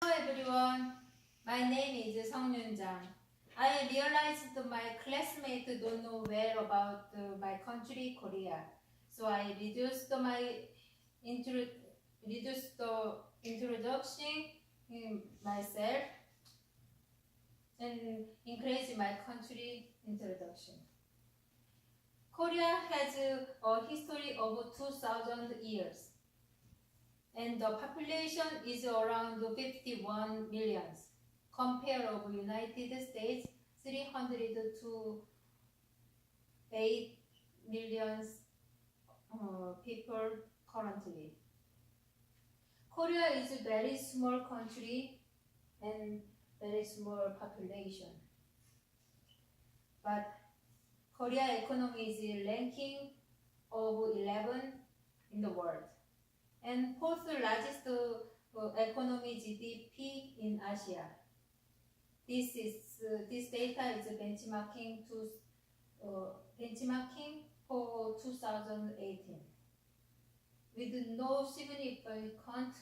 Hello everyone, my name is Song Yun-jang. I realized my classmates don't know well about my country, Korea. So I reduced intro, the introduction in myself and increase my country introduction. Korea has a history of 2,000 years, and the population is around 51 millions. Compare of United States 300 to 8 millions people currently. Korea is a very small country and very small population. But Korea economy is ranking of 11 in the world and fourth largest economy GDP in Asia. This data is benchmarking for 2018 with no significant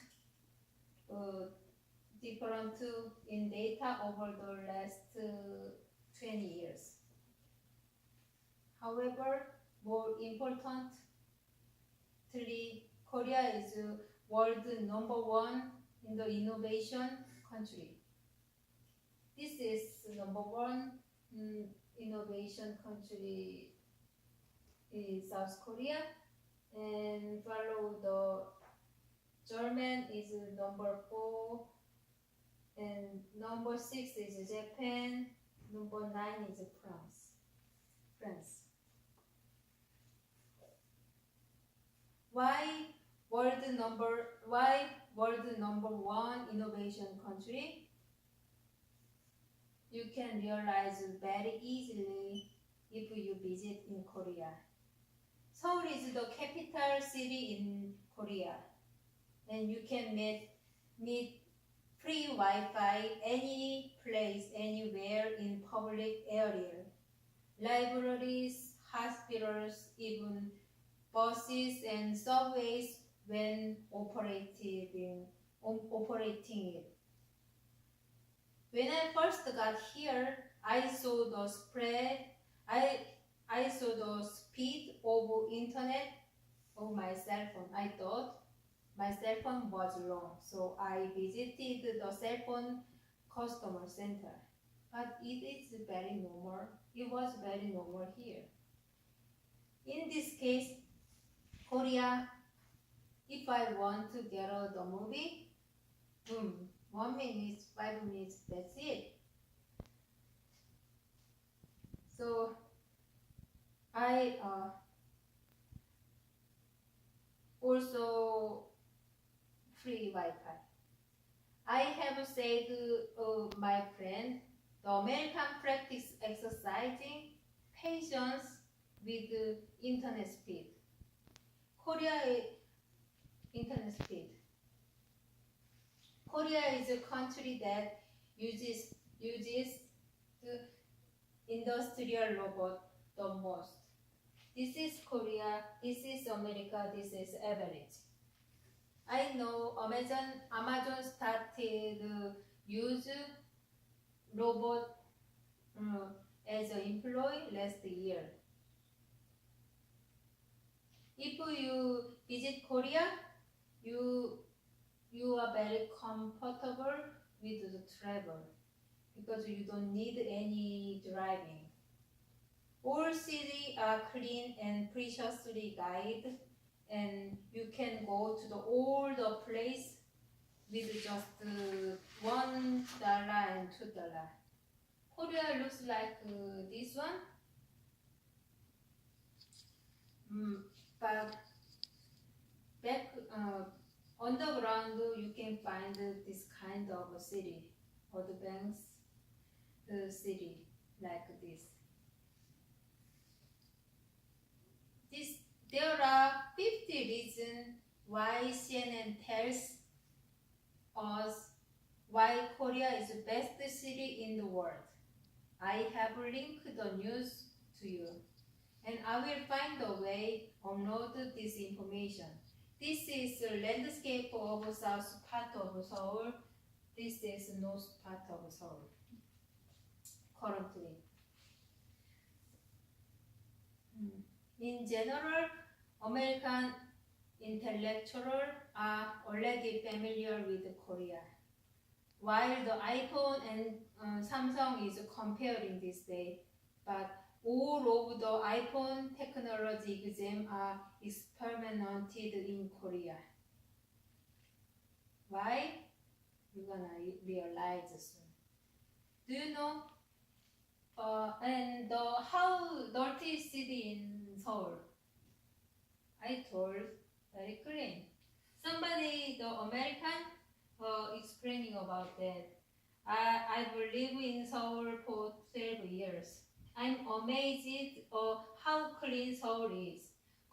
difference in data over the last 20 years. However, more importantly, Korea is world #1 in the innovation country. This is #1 innovation country in South Korea, and follow the German is #4, and #6 is Japan, #9 is France. Why world #1 innovation country? You can realize very easily if you visit in Korea. Seoul is the capital city in Korea, and you can meet free Wi-Fi any place, anywhere in public area. Libraries, hospitals, even buses and subways when operating it. When I first got here, I saw the speed of internet of my cell phone. I thought my cell phone was wrong, so I visited the cell phone customer center. But it is very normal. It was very normal here. In this case, Korea, if I want to get the movie, 1 minute, 5 minutes, that's it. So I also free Wi-Fi. I have said my friend, the American practice exercising patience with internet speed. Korea internet speed. Korea is a country that uses the industrial robot the most. This is Korea, this is America, this is average. I know Amazon started use robot as an employee last year. If you visit Korea, you are very comfortable with the travel because you don't need any driving. All cities are clean and preciously guided, and you can go to all the place with just $1 and $2. Korea looks like this one, but back underground you can find this kind of a city, advanced city like this. There are 50 reasons why CNN tells us why Korea is the best city in the world. I have linked the news to you, and I will find a way to upload this information. This is a landscape of south part of Seoul. This north part of Seoul currently. In general, American intellectuals are already familiar with Korea. While the iPhone and Samsung is comparing this day, but all of the iPhone technology exams are experimented in Korea. Why? You're gonna realize soon. Do you know? And the how dirty city in Seoul? I told very clean. Somebody, the American, explaining about that. I've lived in Seoul for 12 years. I'm amazed how clean Seoul is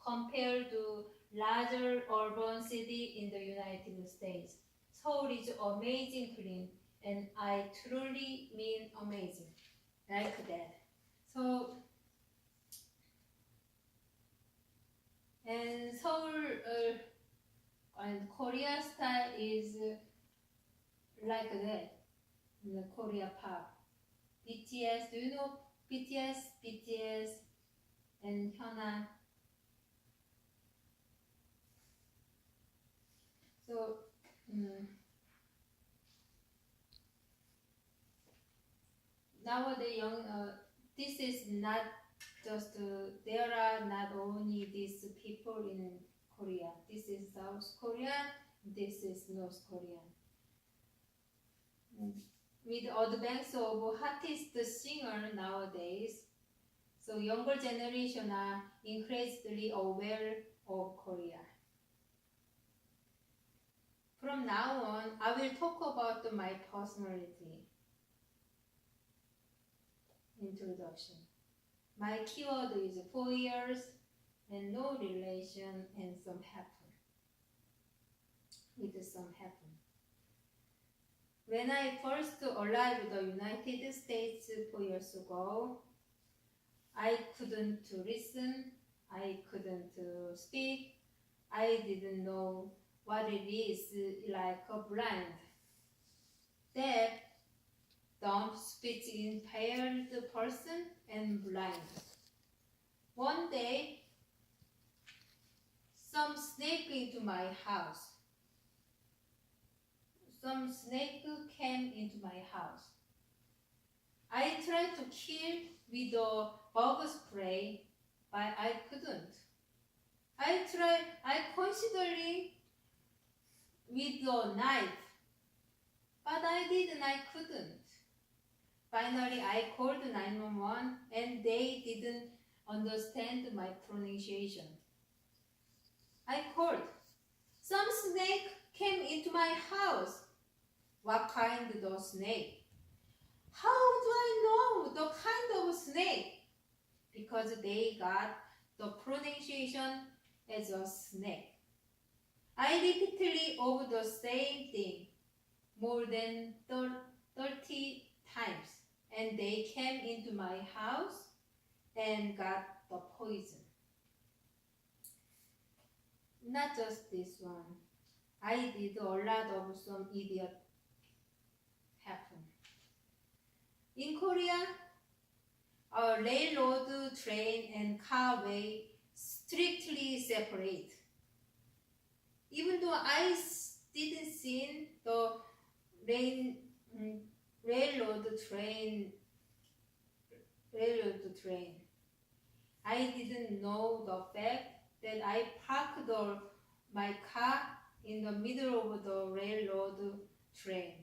compared to larger urban city in the United States. Seoul is amazing clean, and I truly mean amazing, like that. So, and Seoul and Korea style is like that. The Korea pop. BTS, do you know BTS? BTS and Hyuna. So, nowadays, this is not just, there are not only these people in Korea. This is South Korea, this is North Korea. With advance of hottest singer nowadays, so younger generation are increasingly aware of Korea. From now on, I will talk about my personality. Introduction. My keyword is 4 years and no relation and some happen. With some happen. When I first arrived in the United States 4 years ago, I couldn't listen, I couldn't speak, I didn't know what it is like a blind, deaf, dumb, speech impaired person, and blind. One day, some snake into my house. Some snake came into my house. I tried to kill with a bug spray, but I couldn't. I considering with a knife, but I couldn't. Finally, I called 911 and they didn't understand my pronunciation. I called. Some snake came into my house. What kind of snake? How do I know the kind of snake? Because they got the pronunciation as a snake. I repeatedly over the same thing more than 30 times, and they came into my house and got the poison. Not just this one. I did a lot of some idiot happen. In Korea, a railroad, train, and carway strictly separate. Even though I didn't see the railroad train, I didn't know the fact that I parked my car in the middle of the railroad train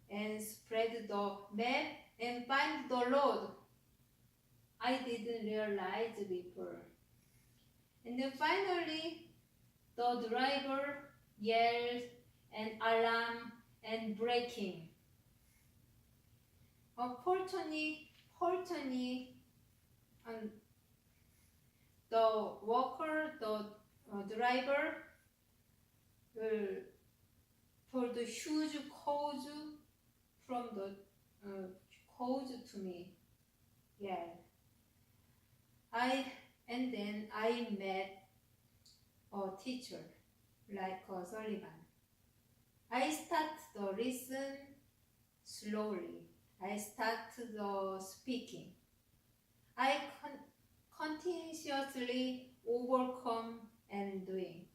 and spread the map and find the road. I didn't realize before. And then finally, the driver yelled and alarm and braking. Unfortunately, the worker, the driver, told a huge cause from the cause to me. Yeah. And then I met a teacher like Sullivan. I start to listen slowly. I start the speaking. I continuously overcome and doing.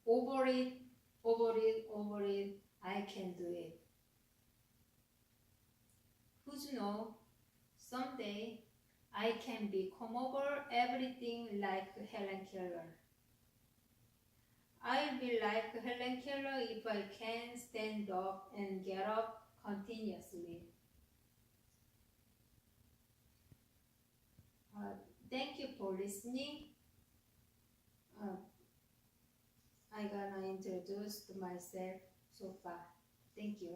Over it, over it, over it, I can do it. Who's know, someday I can become over everything like Helen Keller. I'll be like Helen Keller if I can stand up and get up continuously. Uh, Thank you for listening. Uh, I gonna introduce myself so far. Thank you.